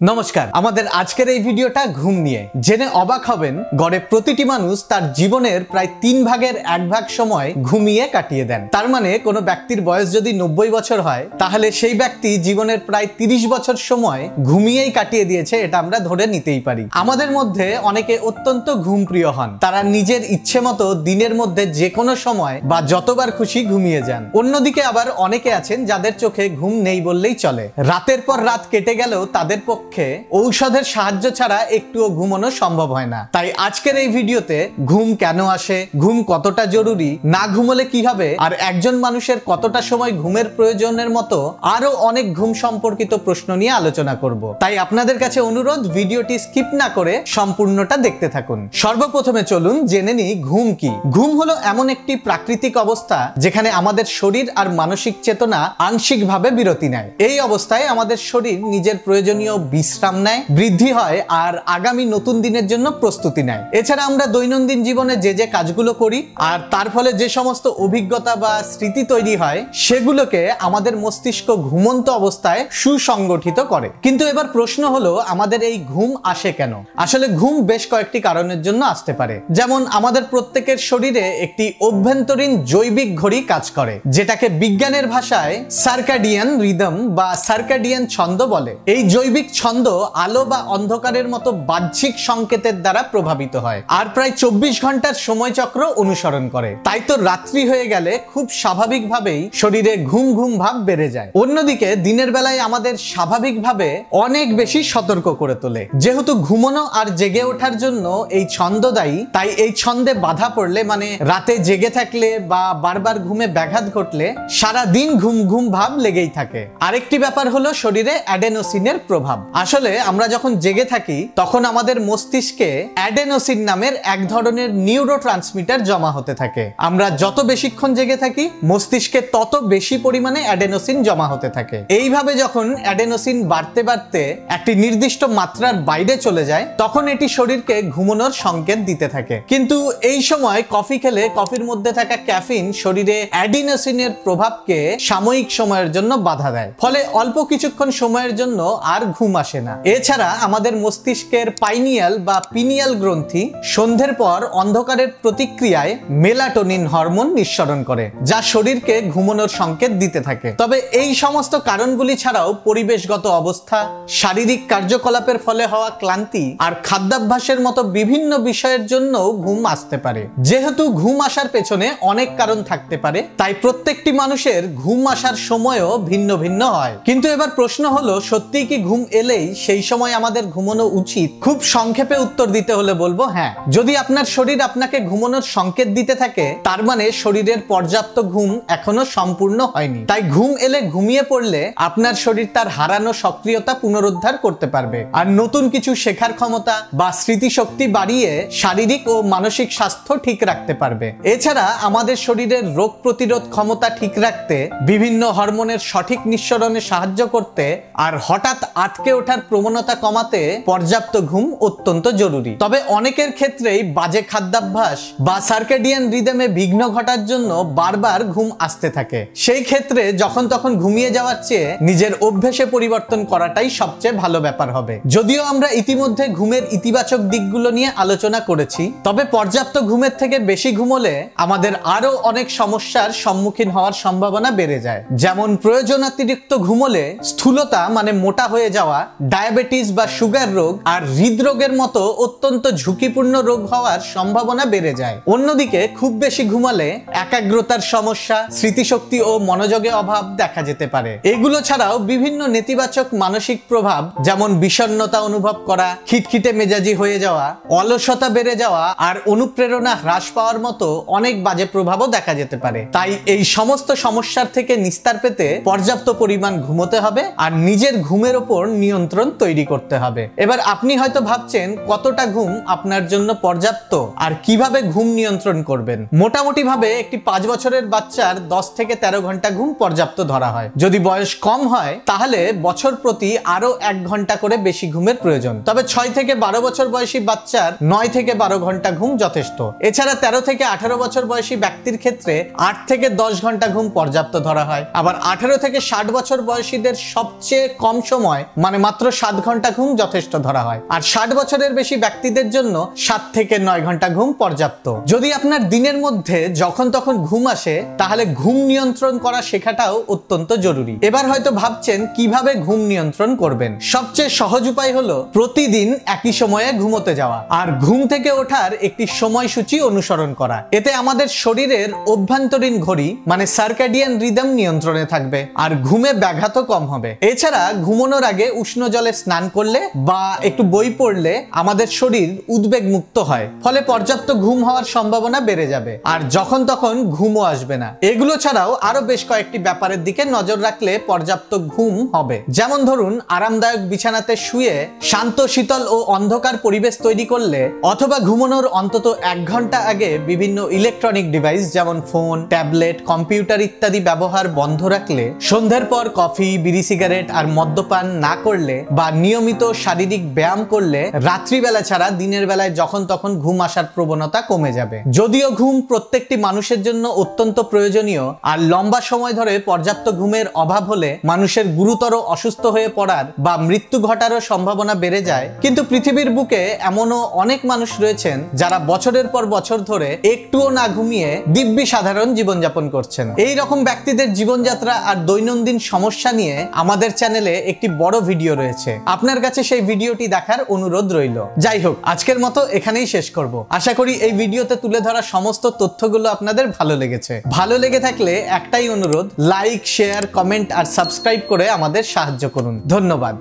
নমস্কার, আমাদের আজকের এই ভিডিওটা ঘুম নিয়ে। জেনে অবাক হবেন, গড়ে প্রতিটি মানুষ তার জীবনের প্রায় 3 ভাগের 1 ভাগ সময় ঘুমিয়ে কাটিয়ে দেন। তার মানে কোনো ব্যক্তির বয়স যদি 90 বছর হয়, তাহলে সেই ব্যক্তি জীবনের প্রায় 30 বছর সময় ঘুমিয়েই কাটিয়ে দিয়েছে, এটা আমরা ধরে নিতেই পারি। আমাদের মধ্যে অনেকে অত্যন্ত ঘুমপ্রিয় হন। তারা নিজের ইচ্ছে মতো দিনের মধ্যে যে কোনো সময় বা যতবার খুশি ঘুমিয়ে যান। অন্যদিকে আবার অনেকে আছেন যাদের চোখে ঘুম নেই বললেই চলে। রাতের পর রাত কেটে গেলেও তাদের পক্ষে ঔষধের সাহায্য ছাড়া একটুও ঘুমানো সম্ভব হয় না। তাই আজকের এই ভিডিওতে ঘুম কেন আসে, ঘুম কতটা জরুরি, না ঘুমলে কি হবে, আর একজন মানুষের কতটা সময় ঘুমের প্রয়োজনের মতো আরো অনেক ঘুম সম্পর্কিত প্রশ্ন নিয়ে আলোচনা করব। তাই আপনাদের কাছে অনুরোধ, ভিডিওটি স্কিপ না করে সম্পূর্ণটা দেখতে থাকুন। সর্বপ্রথমে চলুন জেনে নিই ঘুম কি। ঘুম হলো এমন একটি প্রাকৃতিক অবস্থা যেখানে আমাদের শরীর আর মানসিক চেতনা আংশিকভাবে বিরতি নেয়। এই অবস্থায় আমাদের শরীর নিজের প্রয়োজনীয় বিশ্রাম নেয়, বৃদ্ধি হয় আর আগামী নতুন দিনের জন্য প্রস্তুতি নেয়। এছাড়া আমরা দৈনন্দিন জীবনে যে কাজগুলো করি আর তার ফলে যে সমস্ত অভিজ্ঞতা বা স্মৃতি তৈরি হয়, সেগুলোকে আমাদের মস্তিষ্ক ঘুমন্ত অবস্থায় সুসংগঠিত করে। কিন্তু এবার প্রশ্ন হলো, আমাদের এই ঘুম আসে কেন? আসলে ঘুম বেশ কয়েকটি কারণের জন্য আসতে পারে। যেমন আমাদের প্রত্যেকের শরীরে একটি অভ্যন্তরীণ জৈবিক ঘড়ি কাজ করে, যেটাকে বিজ্ঞানের ভাষায় সার্কাডিয়ান রিদম বা সার্কাডিয়ান ছন্দ বলে। এই জৈবিক ছন্দ আলো বা অন্ধকারের মতো বাহ্যিক সংকেতের দ্বারা প্রভাবিত হয় আর প্রায় 24 ঘন্টার সময়চক্র অনুসরণ করে। তাই তো রাত্রি হয়ে গেলে খুব স্বাভাবিকভাবেই শরীরে ঘুম ঘুম ভাব বেড়ে যায়। অন্যদিকে দিনের বেলায় আমাদের স্বাভাবিকভাবে অনেক বেশি সতর্ক করে তোলে। যেহেতু ঘুমানো আর জেগে ওঠার জন্য এই ছন্দ দায়ী, তাই এই ছন্দে বাধা পড়লে, মানে রাতে জেগে থাকলে বা বারবার ঘুমে ব্যাঘাত ঘটলে সারা দিন ঘুম ঘুম ভাব লেগেই থাকে। আরেকটি ব্যাপার হলো শরীরে অ্যাডেনোসিনের প্রভাব। আসলে আমরা যখন জেগে থাকি তখন আমাদের মস্তিষ্কে অ্যাডেনোসিন নামের এক ধরনের নিউরোট্রান্সমিটার জমা হতে থাকে। আমরা যত বেশিক্ষণ জেগে থাকি, মস্তিষ্কে তত বেশি পরিমাণে অ্যাডেনোসিন জমা হতে থাকে। এইভাবে যখন অ্যাডেনোসিন বাড়তে বাড়তে একটি নির্দিষ্ট মাত্রার বাইরে চলে যায়, তখন এটি শরীরকে ঘুমানোর সংকেত দিতে থাকে। কিন্তু এই সময় কফি খেলে কফির মধ্যে থাকা ক্যাফিন শরীরে অ্যাডিনোসিনের প্রভাবকে সাময়িক সময়ের জন্য বাধা দেয়, ফলে অল্প কিছুক্ষণ সময়ের জন্য আর ঘুম আসে না। এছাড়া আমাদের মস্তিষ্কের পাইনিয়াল বা পিনিয়াল গ্রন্থি সন্ধ্যের পর অন্ধকারের প্রতিক্রিয়ায় মেলাটোনিন হরমোন নিঃসরণ করে, যা শরীরকে ঘুমানোর সংকেত দিতে থাকে। তবে এই সমস্ত কারণগুলি ছাড়াও পরিবেশগত অবস্থা, শারীরিক কার্যকলাপের ফলে হওয়া ক্লান্তি আর খাদ্যাভ্যাসের মতো বিভিন্ন বিষয়ের জন্য ঘুম আসতে পারে। যেহেতু ঘুম আসার পেছনে অনেক কারণ থাকতে পারে, তাই প্রত্যেকটি মানুষের ঘুম আসার সময়ও ভিন্ন ভিন্ন হয়। কিন্তু এবার প্রশ্ন হলো, সত্যিই কি ঘুম এলেই সেই সময় আমাদের ঘুমানো উচিত? খুব সংক্ষেপে উত্তর দিতে হলে বলবো হ্যাঁ। যদি আপনার শরীর আপনাকে ঘুমানোর সংকেত দিতে থাকে, তার মানে শরীরের পর্যাপ্ত ঘুম এখনো সম্পূর্ণ হয়নি। তাই ঘুম এলে ঘুমিয়ে পড়লে আপনার শরীর তার হারানো সক্রিয়তা পুনরুদ্ধার করতে পারবে আর নতুন কিছু শেখার ক্ষমতা বা স্মৃতিশক্তি বাড়িয়ে শারীরিক ও মানসিক স্বাস্থ্য ঠিক রাখতে পারবে। এছাড়া আমাদের শরীরের রোগ প্রতিরোধ ক্ষমতা ঠিক রাখতে, বিভিন্ন হরমোনের সঠিক নিঃসরণে সাহায্য করতে আর হঠাৎ আটকে ওঠার প্রবণতা কমাতে পর্যাপ্ত ঘুম অত্যন্ত জরুরি। তবে অনেকের ক্ষেত্রেই বাজে খাদ্যাভ্যাস বা সার্কেডিয়ান রিদমে বিঘ্ন ঘটার জন্য বারবার ঘুম আসতে থাকে। সেই ক্ষেত্রে যখন তখন ঘুমিয়ে যাওয়ার চেয়ে নিজের অভ্যেসে পরিবর্তন করাটাই সবচেয়ে ভালো ব্যাপার হবে। যদিও আমরা ইতিমধ্যে ঘুমের ইতিবাচক দিকগুলো নিয়ে আলোচনা করেছি, তবে পর্যাপ্ত ঘুমের থেকে বেশি ঘুমলে আমাদের আরো অনেক সমস্যার সম্মুখীন হওয়ার সম্ভাবনা বেড়ে যায়। যেমন প্রয়োজনাতিরিক্ত ঘুমলে স্থূলতা মানে মোটা হয়ে যাওয়া, ডায়াবেটিস বা সুগার রোগ আর হৃদরোগের মতো অত্যন্ত ঝুঁকিপূর্ণ রোগ হওয়ার সম্ভাবনা বেড়ে যায়। অন্যদিকে খুব বেশি ঘুমালে একাগ্রতার সমস্যা, স্মৃতিশক্তি ও মনোযোগে অভাব দেখা যেতে পারে। এগুলো ছাড়াও বিভিন্ন নেতিবাচক মানসিক প্রভাব, যেমন বিষণ্ণতা অনুভব করা, খিটখিটে মেজাজি হয়ে যাওয়া, অলসতা বেড়ে যাওয়া আর অনুপ্রেরণা হ্রাস পাওয়ার মতো অনেক বাজে প্রভাবও দেখা যেতে পারে। তাই এই সমস্ত সমস্যার থেকে নিস্তার পেতে পর্যাপ্ত পরিমাণ ঘুমোতে হবে আর নিজের ঘুমের ওপর নিয়ন্ত্রণ তৈরি করতে হবে। এবার আপনি হয়তো ভাবছেন, কতটা ঘুম আপনার জন্য পর্যাপ্ত আর কিভাবে ঘুম নিয়ন্ত্রণ করবেন? মোটামুটি ভাবে একটি 5 বছরের বাচ্চার 10 থেকে 13 ঘন্টা ঘুম পর্যাপ্ত ধরা হয়। যদি বয়স কম হয়, তাহলে বছর প্রতি আরো 1 ঘন্টা করে বেশি ঘুমের প্রয়োজন। তবে 6 থেকে 12 বছর বয়সী বাচ্চার 9 থেকে 12 ঘন্টা ঘুম যথেষ্ট। এছাড়া 13 থেকে 18 বছর বয়সী ব্যক্তির ক্ষেত্রে 8 থেকে 10 ঘন্টা ঘুম পর্যাপ্ত ধরা হয়। আবার 18 থেকে 60 বছর বয়সীদের সবচেয়ে কম সময়, মানে মাত্র মাত্র 7 ঘন্টা ঘুম যথেষ্ট ধরা হয়। আর 60 বছরের বেশি ব্যক্তিদের জন্য 7 থেকে 9 ঘন্টা ঘুম পর্যাপ্ত। যদি আপনার দিনের মধ্যে যখন তখন ঘুম আসে, তাহলে ঘুম নিয়ন্ত্রণ করা শেখাটাও অত্যন্ত জরুরি। এবার হয়তো ভাবছেন কিভাবে ঘুম নিয়ন্ত্রণ করবেন। সবচেয়ে সহজ উপায় হলো প্রতিদিন একই সময়ে ঘুমোতে যাওয়া আর ঘুম থেকে ওঠার একটি সময়সূচি অনুসরণ করা। এতে আমাদের শরীরের অভ্যন্তরীণ ঘড়ি মানে সার্কাডিয়ান রিদম নিয়ন্ত্রণে থাকবে আর ঘুমে ব্যাঘাতও কম হবে। এছাড়া ঘুমানোর আগে উষ্ণ জলে স্নান করলে বা একটু বই পড়লে আমাদের শরীর উদ্বেগ মুক্ত হয়, ফলে পর্যাপ্ত ঘুম হওয়ার সম্ভাবনা বেড়ে যাবে আর যখন তখন ঘুমও আসবে না। এগুলো ছাড়াও আরো বেশ কয়েকটি ব্যাপারের দিকে নজর রাখলে পর্যাপ্ত ঘুম হবে। যেমন ধরুন, আরামদায়ক বিছানাতে শুয়ে শান্ত, শীতল ও অন্ধকার পরিবেশ তৈরি করলে অথবা ঘুমানোর অন্তত 1 ঘন্টা আগে বিভিন্ন ইলেকট্রনিক ডিভাইস যেমন ফোন, ট্যাবলেট, কম্পিউটার ইত্যাদি ব্যবহার বন্ধ রাখলে, সন্ধ্যার পর কফি, বিড়ি, সিগারেট আর মদ্যপান না করলে বা নিয়মিত শারীরিক ব্যায়াম করলে রাত্রিবেলা ছাড়া দিনের বেলায় যখন তখন ঘুম আসার প্রবণতা কমে যাবে। যদিও ঘুম প্রত্যেকটি মানুষের জন্য অত্যন্ত প্রয়োজনীয় আর লম্বা সময় ধরে পর্যাপ্ত ঘুমের অভাব হলে মানুষের গুরুতর অসুস্থ হয়ে পড়ার বা মৃত্যু ঘটারও সম্ভাবনা বেড়ে যায়, কিন্তু পৃথিবীর বুকে এমনও অনেক মানুষ রয়েছেন যারা বছরের পর বছর ধরে একটুও না ঘুমিয়ে দিব্যি সাধারণ জীবনযাপন করছেন। এই রকম ব্যক্তিদের জীবনযাত্রা আর দৈনন্দিন সমস্যা নিয়ে আমাদের চ্যানেলে একটি বড় ভিডিও রয়েছে, আপনার কাছে সেই ভিডিওটি দেখার অনুরোধ রইল। যাই হোক, আজকের মতো এখানেই শেষ করব। আশা করি এই ভিডিওতে তুলে ধরা সমস্ত তথ্যগুলো আপনাদের ভালো লেগেছে। ভালো লেগে থাকলে একটাই অনুরোধ, লাইক, শেয়ার, কমেন্ট আর সাবস্ক্রাইব করে আমাদের সাহায্য করুন। ধন্যবাদ।